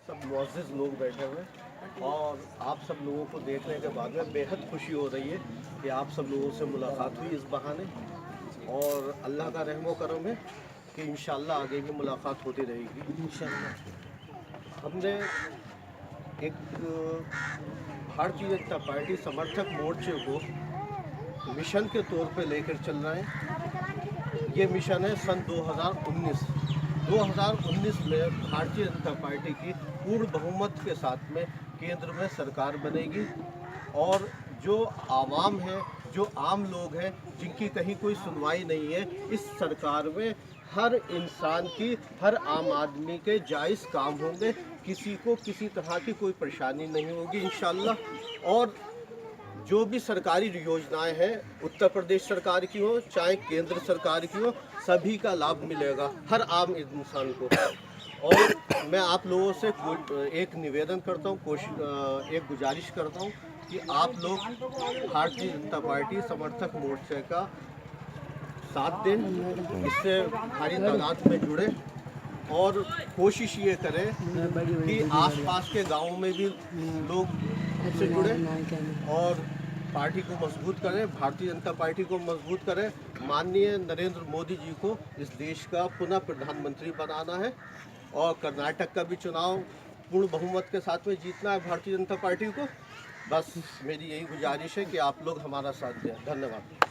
सब मुअज़्ज़िज़ लोग बैठे हुए हैं और आप सब लोगों को देखने के बाद में बेहद खुशी हो रही है कि आप सब लोगों से मुलाकात हुई इस बहाने, और अल्लाह का रहमो करम है कि इंशाअल्लाह आगे भी मुलाकात होती रहेगी इंशाअल्लाह। हमने एक भारतीय जनता पार्टी समर्थक मोर्चे को मिशन के तौर पे लेकर चल रहे हैं। ये मिशन है सन 2019 में भारतीय जनता पार्टी की पूर्ण बहुमत के साथ में केंद्र में सरकार बनेगी, और जो आवाम है, जो आम लोग हैं जिनकी कहीं कोई सुनवाई नहीं है, इस सरकार में हर इंसान की, हर आम आदमी के जायज़ काम होंगे, किसी को किसी तरह की कोई परेशानी नहीं होगी इंशाअल्लाह। और जो भी सरकारी योजनाएं हैं, उत्तर प्रदेश सरकार की हो चाहे केंद्र सरकार की हो, सभी का लाभ मिलेगा हर आम इंसान को। और मैं आप लोगों से एक निवेदन करता हूँ, एक गुजारिश करता हूँ कि आप लोग भारतीय जनता पार्टी समर्थक मोर्चे का साथ दें, इससे भारी तादाद में जुड़े, और कोशिश ये करें कि आसपास के गांवों में भी लोग इससे जुड़े और पार्टी को मजबूत करें, भारतीय जनता पार्टी को मजबूत करें। माननीय नरेंद्र मोदी जी को इस देश का पुनः प्रधानमंत्री बनाना है, और कर्नाटक का भी चुनाव पूर्ण बहुमत के साथ में जीतना है भारतीय जनता पार्टी को। बस मेरी यही गुजारिश है कि आप लोग हमारा साथ दें। धन्यवाद।